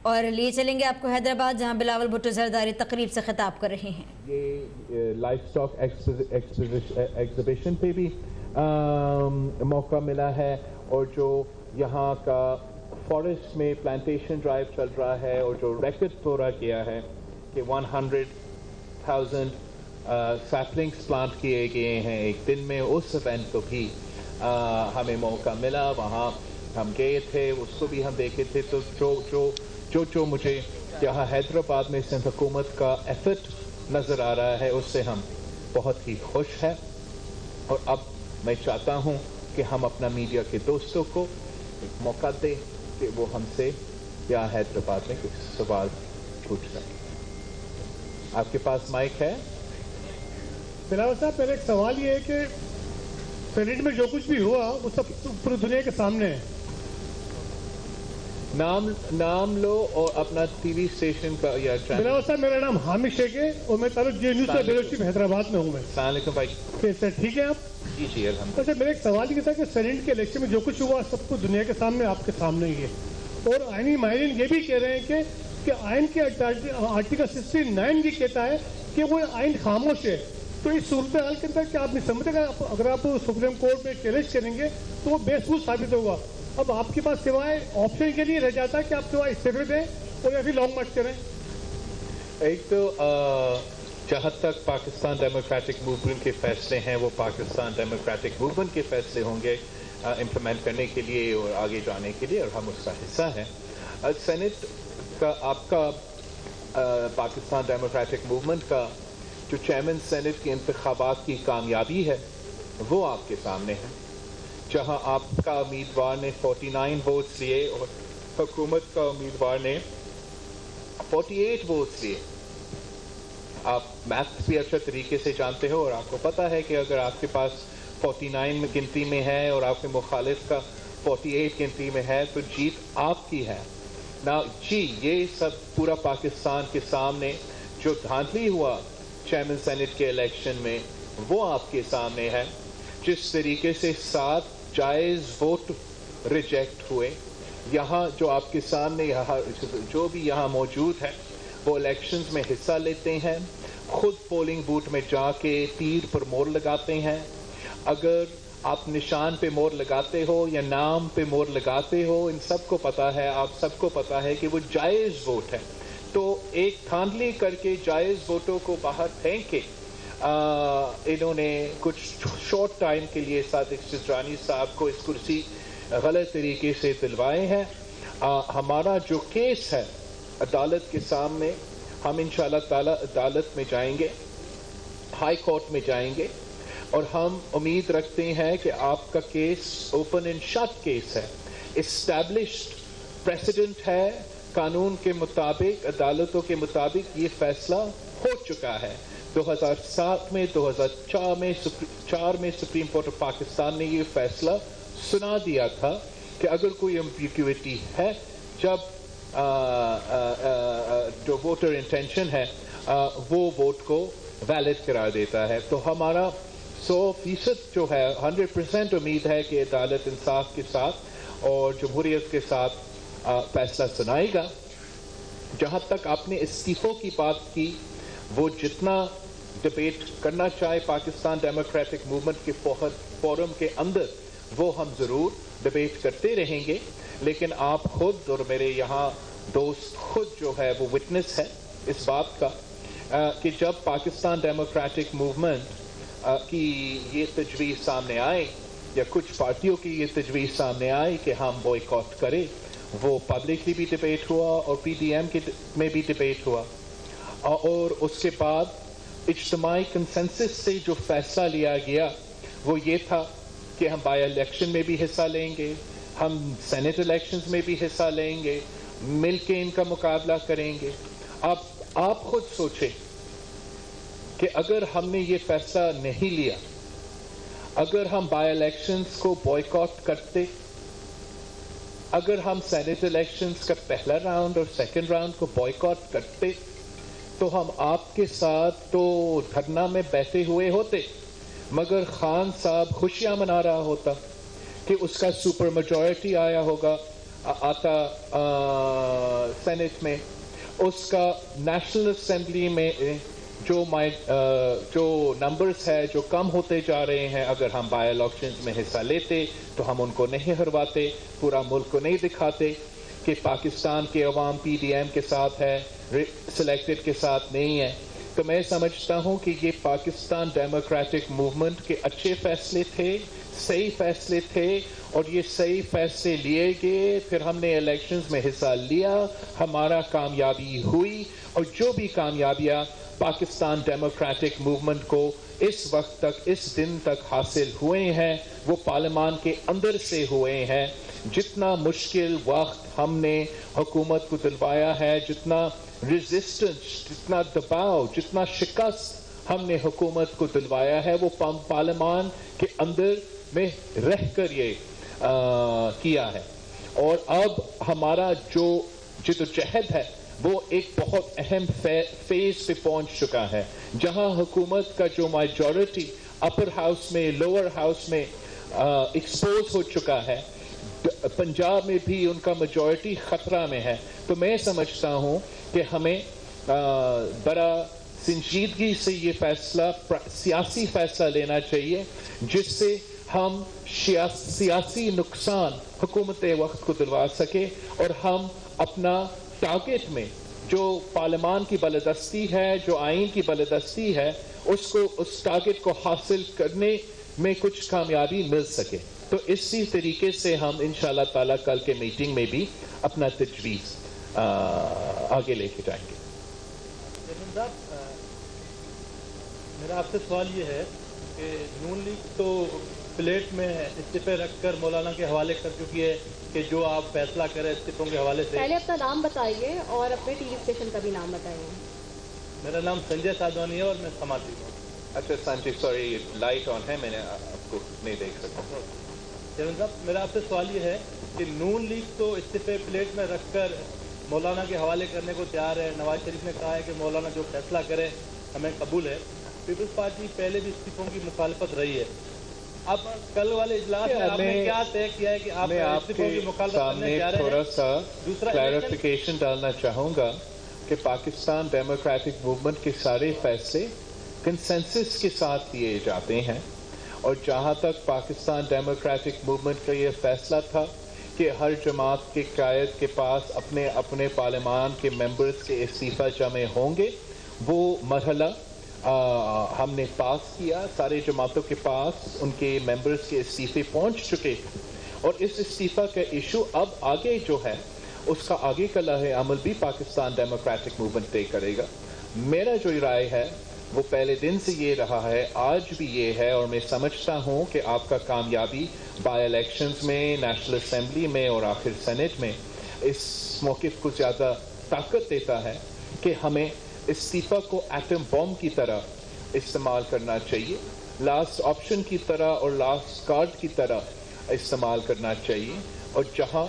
اور لیے چلیں گے آپ کو حیدرآباد، جہاں بلاول بھٹو زرداری تقریب سے خطاب کر رہے ہیں۔ یہ لائف سٹاک ایگزیبیشن پہ بھی موقع ملا ہے، اور جو یہاں کا فارسٹ میں پلانٹیشن ڈرائیو چل رہا ہے، اور جو ریکارڈ پورا کیا ہے کہ 100,000 سیپلنگس پلانٹ کیے گئے ہیں ایک دن میں، اس ایونٹ کو بھی ہمیں موقع ملا، وہاں ہم گئے تھے، اس کو بھی ہم دیکھے تھے۔ تو جو مجھے یہاں حیدرآباد میں سندھ حکومت کا ایفرٹ نظر آ رہا ہے، اس سے ہم بہت ہی خوش ہیں، اور اب میں چاہتا ہوں کہ ہم اپنا میڈیا کے دوستوں کو ایک موقع دیں کہ وہ ہم سے یہاں حیدرآباد میں کچھ سوال پوچھ سکیں۔ آپ کے پاس مائک ہے؟ بلاول صاحب، پہلے ایک سوال یہ ہے کہ سینیٹ میں جو کچھ بھی ہوا وہ سب پوری دنیا کے سامنے ہے۔ نام لو اور اپنا ٹی وی اسٹیشن کا یا چینل۔ بلاول صاحب، میرا نام حامد شیخ ہے اور میں تعلق جے نیوز کا بیروشی حیدرآباد میں ہوں۔ میں السلام علیکم بھائی۔ سر ٹھیک ہے آپ؟ جی الحمد اچھا، میرا ایک سوال یہ تھا کہ سینیٹ کے الیکشن میں جو کچھ ہوا سب کچھ دنیا کے سامنے، آپ کے سامنے ہی ہے، اور آئینی ماہرین یہ بھی کہہ رہے ہیں کہ آئین کے آرٹیکل 69 بھی کہتا ہے کہ وہ آئین خاموش ہے۔ تو اس صورتحال کے اندر کیا آپ نہیں سمجھتے کہ اگر آپ سپریم کورٹ میں چیلنج کریں گے تو وہ بے سود ثابت ہوگا؟ اب آپ کے پاس سوائے آپشن کے لیے رہ جاتا ہے کہ آپ سوائے استعفے دیں اور یا پھر لانگ مارچ کریں۔ ایک تو جہاں تک پاکستان ڈیموکریٹک موومنٹ کے فیصلے ہیں، وہ پاکستان ڈیموکریٹک موومنٹ کے فیصلے ہوں گے امپلیمنٹ کرنے کے لیے اور آگے جانے کے لیے، اور ہم اس کا حصہ ہیں۔ سینٹ کا آپ کا پاکستان ڈیموکریٹک موومنٹ کا جو چیئرمین سینٹ کے انتخابات کی کامیابی ہے وہ آپ کے سامنے ہے، جہاں آپ کا امیدوار نے 49 ووٹس لیے اور حکومت کا امیدوار نے 48 ووٹس لیے۔ آپ میتھ بھی اچھا طریقے سے جانتے ہو، اور آپ کو پتہ ہے کہ اگر آپ کے پاس 49 گنتی میں ہے اور آپ کے مخالف کا 48 گنتی میں ہے تو جیت آپ کی ہے نا جی۔ یہ سب پورا پاکستان کے سامنے جو دھاندلی ہوا چیئرمین سینٹ کے الیکشن میں وہ آپ کے سامنے ہے، جس طریقے سے 7 جائز ووٹ ریجیکٹ ہوئے۔ یہاں جو آپ کے سامنے جو بھی یہاں موجود ہے وہ الیکشنز میں حصہ لیتے ہیں، خود پولنگ بوتھ میں جا کے تیر پر مور لگاتے ہیں۔ اگر آپ نشان پہ مور لگاتے ہو یا نام پہ مور لگاتے ہو، ان سب کو پتہ ہے، آپ سب کو پتہ ہے کہ وہ جائز ووٹ ہے۔ تو ایک دھاندلی کر کے جائز ووٹوں کو باہر پھینک کے انہوں نے کچھ شارٹ ٹائم کے لیے صادق شجرانی صاحب کو اس کرسی غلط طریقے سے دلوائے ہیں۔ ہمارا جو کیس ہے عدالت کے سامنے، ہم انشاءاللہ تعالی عدالت میں جائیں گے، ہائی کورٹ میں جائیں گے، اور ہم امید رکھتے ہیں کہ آپ کا case open and shut case ہے، اسٹیبلشڈ پریسیڈنٹ ہے، قانون کے مطابق، عدالتوں کے مطابق یہ فیصلہ ہو چکا ہے۔ 2007 میں 2004 میں سپریم کورٹ آف پاکستان نے یہ فیصلہ سنا دیا تھا کہ اگر کوئی ایمبیگوٹی ہے، جب جو ووٹر انٹینشن ہے وہ ووٹ کو ویلڈ قرار دیتا ہے۔ تو ہمارا 100% جو ہے 100% امید ہے کہ عدالت انصاف کے ساتھ اور جمہوریت کے ساتھ فیصلہ سنائے گا۔ جہاں تک آپ نے استعفوں کی بات کی، وہ جتنا ڈبیٹ کرنا چاہے پاکستان ڈیموکریٹک موومنٹ کے فورم کے اندر وہ ہم ضرور ڈبیٹ کرتے رہیں گے، لیکن آپ خود اور میرے یہاں دوست خود جو ہے وہ وٹنس ہے اس بات کا کہ جب پاکستان ڈیموکریٹک موومنٹ کی یہ تجویز سامنے آئے یا کچھ پارٹیوں کی یہ تجویز سامنے آئی کہ ہم بوائیکاٹ کریں، وہ پبلکلی بھی ڈبیٹ ہوا اور پی ڈی ایم میں بھی ڈبیٹ ہوا، اور اس کے بعد اجتماعی کنسنسس سے جو فیصلہ لیا گیا وہ یہ تھا کہ ہم بائی الیکشن میں بھی حصہ لیں گے، ہم سینٹ الیکشنز میں بھی حصہ لیں گے، مل کے ان کا مقابلہ کریں گے۔ اب آپ خود سوچیں کہ اگر ہم نے یہ فیصلہ نہیں لیا، اگر ہم بائی الیکشنز کو بوائیکاٹ کرتے، اگر ہم سینٹ الیکشنز کا پہلا راؤنڈ اور سیکنڈ راؤنڈ کو بوائیکاٹ کرتے تو ہم آپ کے ساتھ تو دھرنا میں بیٹھے ہوئے ہوتے، مگر خان صاحب خوشیاں منا رہا ہوتا کہ اس کا سپر میجورٹی آیا ہوگا آتا سینٹ میں، اس کا نیشنل اسمبلی میں جو نمبرز ہے جو کم ہوتے جا رہے ہیں، اگر ہم بائی الیکشنز میں حصہ لیتے تو ہم ان کو نہیں ہرواتے، پورا ملک کو نہیں دکھاتے کہ پاکستان کے عوام پی ڈی ایم کے ساتھ ہے، سلیکٹڈ کے ساتھ نہیں ہے۔ تو میں سمجھتا ہوں کہ یہ پاکستان ڈیموکریٹک موومنٹ کے اچھے فیصلے تھے، صحیح فیصلے تھے، اور یہ صحیح فیصلے لیے گئے، پھر ہم نے الیکشنز میں حصہ لیا، ہمارا کامیابی ہوئی، اور جو بھی کامیابیاں پاکستان ڈیموکریٹک موومنٹ کو اس وقت تک، اس دن تک حاصل ہوئے ہیں، وہ پارلیمان کے اندر سے ہوئے ہیں۔ جتنا مشکل وقت ہم نے حکومت کو دلوایا ہے، جتنا ریزسٹنس، جتنا دباؤ، جتنا شکست ہم نے حکومت کو دلوایا ہے، وہ پارلیمان کے اندر میں رہ کر یہ کیا ہے۔ اور اب ہمارا جو جدوجہد ہے وہ ایک بہت اہم فیز پہ پہنچ چکا ہے، جہاں حکومت کا جو میجورٹی اپر ہاؤس میں، لوور ہاؤس میں ایکسپوز ہو چکا ہے، پنجاب میں بھی ان کا میجورٹی خطرہ میں ہے۔ تو میں سمجھتا ہوں کہ ہمیں بڑا سنجیدگی سے یہ فیصلہ، سیاسی فیصلہ لینا چاہیے، جس سے ہم سیاسی نقصان حکومت وقت کو دلوا سکے، اور ہم اپنا ٹارگٹ میں جو پارلیمان کی بالادستی ہے، جو آئین کی بالادستی ہے، اس ٹارگٹ کو حاصل کرنے میں کچھ کامیابی مل سکے۔ تو اسی طریقے سے ہم انشاءاللہ تعالیٰ کل کے میٹنگ میں بھی اپنا تجویز آگے لے کے جائیں گے۔ میرا آپ سے سوال یہ ہے کہ نون لیگ تو پلیٹ میں استعفے رکھ کر مولانا کے حوالے کر چکی ہے کہ جو آپ فیصلہ کریں استعفوں کے حوالے سے۔ پہلے اپنا نام بتائیے اور اپنے ٹی وی اسٹیشن کا بھی نام بتائیے۔ میرا نام سنجے سادھوانی ہے اور میں سماجی ہوں۔ اچھا سنجے، سوری لائٹ آن ہے، میں نے آپ کو نہیں دیکھ سکتا۔ چیئرمین صاحب، میرا آپ سے سوال یہ ہے کہ نون لیگ تو استعفے پلیٹ میں رکھ کر مولانا کے حوالے کرنے کو تیار ہے۔ نواز شریف نے کہا ہے کہ مولانا جو فیصلہ کرے ہمیں قبول ہے۔ پیپلز پارٹی پہلے بھی استعفوں کی مخالفت رہی ہے۔ اب کل والے اجلاس میں آپ نے کیا طے کیا ہے کہ آپ استعفوں کی مخالفت کرنے جا رہے ہیں؟ تھوڑا سا دوسرا کلیریفیکیشن ڈالنا چاہوں گا کہ پاکستان ڈیموکریٹک موومنٹ کے سارے فیصلے کنسنسس کے ساتھ لیے جاتے ہیں، اور جہاں تک پاکستان ڈیموکریٹک موومنٹ کا یہ فیصلہ تھا کہ ہر جماعت کے قائد کے پاس اپنے اپنے پارلیمان کے ممبرز کے استعفیٰ جمع ہوں گے، وہ مرحلہ ہم نے پاس کیا۔ سارے جماعتوں کے پاس ان کے ممبرز کے استعفے پہنچ چکے تھے، اور اس استعفیٰ کا ایشو اب آگے جو ہے اس کا آگے کا لاہ عمل بھی پاکستان ڈیموکریٹک موومنٹ طے کرے گا۔ میرا جو رائے ہے وہ پہلے دن سے یہ رہا ہے، آج بھی یہ ہے، اور میں سمجھتا ہوں کہ آپ کا کامیابی بائی الیکشنز میں، نیشنل اسمبلی میں اور آخر سینٹ میں اس موقف کو زیادہ طاقت دیتا ہے کہ ہمیں استعفیٰ کو ایٹم بم کی طرح استعمال کرنا چاہیے، لاسٹ آپشن کی طرح اور لاسٹ کارڈ کی طرح استعمال کرنا چاہیے۔ اور جہاں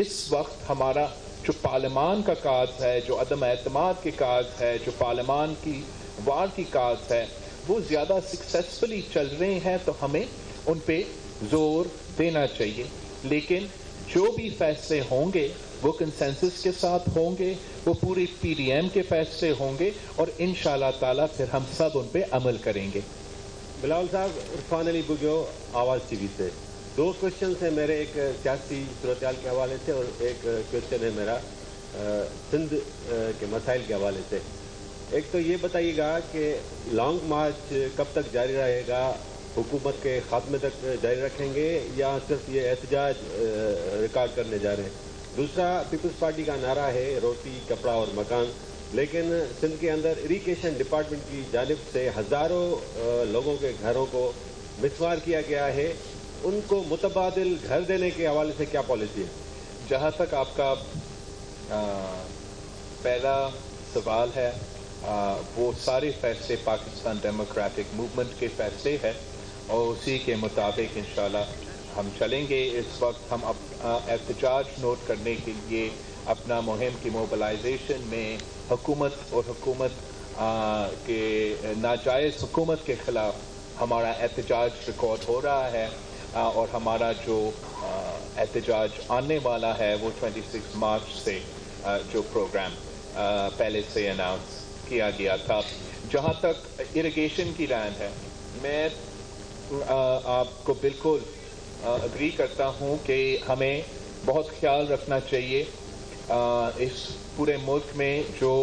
اس وقت ہمارا جو پارلیمان کا کاز ہے، جو عدم اعتماد کے کاز ہے، جو پارلیمان کی وار کی کاز ہے، وہ زیادہ سکسیسفلی چل رہے ہیں، تو ہمیں ان پہ زور دینا چاہیے۔ لیکن جو بھی فیصلے ہوں گے وہ کنسنسس کے ساتھ ہوں گے، وہ پوری پی ڈی ایم کے فیصلے ہوں گے، اور انشاءاللہ تعالیٰ پھر ہم سب ان پہ عمل کریں گے۔ بلاول صاحب، عرفان علی بگیو، آواز ٹی وی سے۔ دو کوشچنس ہیں میرے، ایک سیاسی صورتحال کے حوالے سے اور ایک کوشچن ہے میرا سندھ کے مسائل کے حوالے سے۔ ایک تو یہ بتائیے گا کہ لانگ مارچ کب تک جاری رہے گا؟ حکومت کے خاتمے تک جاری رکھیں گے یا صرف یہ احتجاج ریکارڈ کرنے جا رہے ہیں؟ دوسرا، پیپلز پارٹی کا نعرہ ہے روٹی، کپڑا اور مکان، لیکن سندھ کے اندر اریگیشن ڈپارٹمنٹ کی جانب سے ہزاروں لوگوں کے گھروں کو مسمار کیا گیا ہے، ان کو متبادل گھر دینے کے حوالے سے کیا پالیسی ہے؟ جہاں تک آپ کا پہلا سوال ہے، وہ سارے فیصلے پاکستان ڈیموکریٹک موومنٹ کے فیصلے ہیں، اور اسی کے مطابق انشاءاللہ ہم چلیں گے۔ اس وقت ہم احتجاج نوٹ کرنے کے لیے اپنا مہم کی موبلائزیشن میں حکومت اور حکومت کے ناجائز حکومت کے خلاف ہمارا احتجاج ریکارڈ ہو رہا ہے، اور ہمارا جو احتجاج آنے والا ہے وہ 26 مارچ سے جو پروگرام پہلے سے اناؤنس کیا گیا تھا. جہاں تک اریگیشن کی لینڈ ہے، میں آپ کو بالکل اگری کرتا ہوں کہ ہمیں بہت خیال رکھنا چاہیے اس پورے ملک میں جو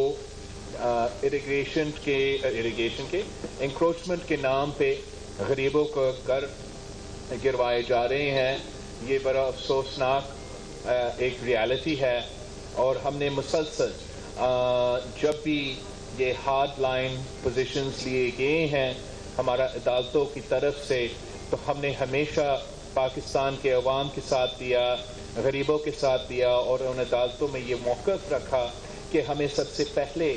اریگیشن کے انکروچمنٹ کے نام پہ غریبوں کو گھر گروائے جا رہے ہیں. یہ بڑا افسوسناک ایک ریالٹی ہے، اور ہم نے مسلسل جب بھی یہ ہارڈ لائن پوزیشنز لیے گئے ہیں ہمارا عدالتوں کی طرف سے، تو ہم نے ہمیشہ پاکستان کے عوام کے ساتھ دیا، غریبوں کے ساتھ دیا، اور ان عدالتوں میں یہ موقف رکھا کہ ہمیں سب سے پہلے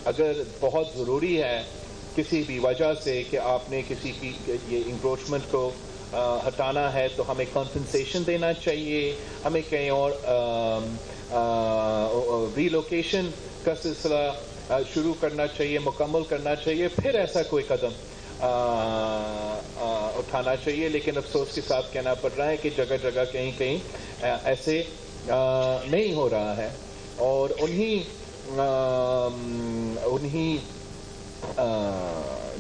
اگر بہت ضروری ہے کسی بھی وجہ سے کہ آپ نے کسی کی یہ انکروچمنٹ کو ہٹانا ہے، تو ہمیں کمپنسیشن دینا چاہیے، ہمیں کہیں اور ریلوکیشن کا سلسلہ شروع کرنا چاہیے، مکمل کرنا چاہیے، پھر ایسا کوئی قدم اٹھانا چاہیے. لیکن افسوس کے ساتھ کہنا پڑ رہا ہے کہ جگہ جگہ کہیں کہیں ایسے نہیں ہو رہا ہے، اور انہی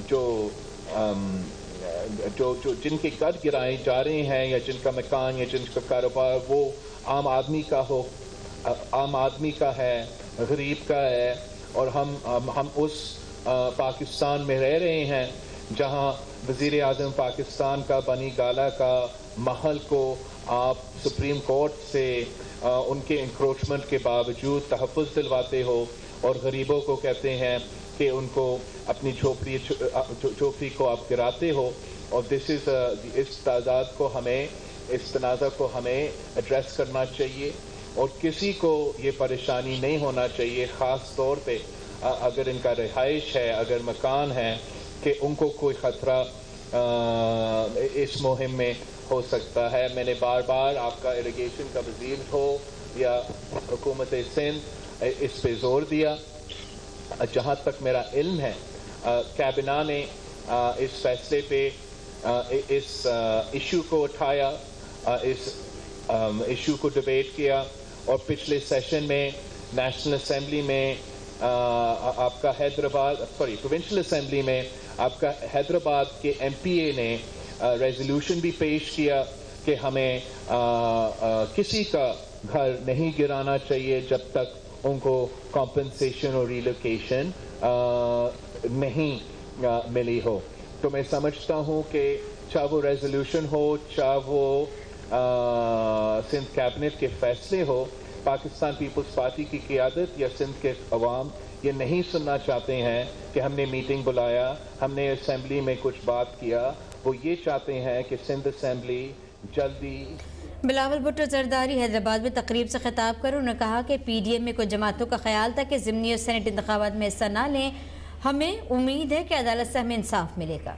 جو جن کے گھر گرائے جا رہے ہیں، یا جن کا مکان یا جن کا کاروبار وہ عام آدمی کا ہے، غریب کا ہے، اور ہم اس پاکستان میں رہ رہے ہیں جہاں وزیر اعظم پاکستان کا بنی گالا کا محل کو آپ سپریم کورٹ سے ان کے انکروچمنٹ کے باوجود تحفظ دلواتے ہو، اور غریبوں کو کہتے ہیں کہ ان کو اپنی جھوپڑی کو آپ گراتے ہو. اور اس تنازع کو ہمیں ایڈریس کرنا چاہیے، اور کسی کو یہ پریشانی نہیں ہونا چاہیے، خاص طور پہ اگر ان کا رہائش ہے، اگر مکان ہے، کہ ان کو کوئی خطرہ اس مہم میں ہو سکتا ہے. میں نے بار بار آپ کا اریگیشن کا وزیر ہو یا حکومت سندھ اس پہ زور دیا. جہاں تک میرا علم ہے کابینہ نے اس فیصلے پہ اس ایشو کو اٹھایا، اس ایشو کو ڈیبیٹ کیا، اور پچھلے سیشن میں نیشنل اسمبلی میں آپ کا پروونشل اسمبلی میں آپ کا حیدرآباد کے ایم پی اے نے ریزولوشن بھی پیش کیا کہ ہمیں کسی کا گھر نہیں گرانا چاہیے جب تک ان کو کمپنسیشن اور ریلوکیشن نہیں ملی ہو. تو میں سمجھتا ہوں کہ چاہے وہ ریزولوشن ہو، چاہے وہ سندھ کیبنٹ کے فیصلے ہو، پاکستان پیپلز پارٹی کی قیادت یا سندھ کے عوام یہ نہیں سننا چاہتے ہیں کہ ہم نے میٹنگ بلایا، ہم نے اسمبلی میں کچھ بات کیا. وہ یہ چاہتے ہیں کہ سندھ اسمبلی جلدی. بلاول بھٹو زرداری حیدرآباد میں تقریب سے خطاب کر انہوں نے کہا کہ پی ڈی ایم میں کچھ جماعتوں کا خیال تھا کہ ضمنی اور سینٹ انتخابات میں حصہ نہ لیں. ہمیں امید ہے کہ عدالت سے ہمیں انصاف ملے گا.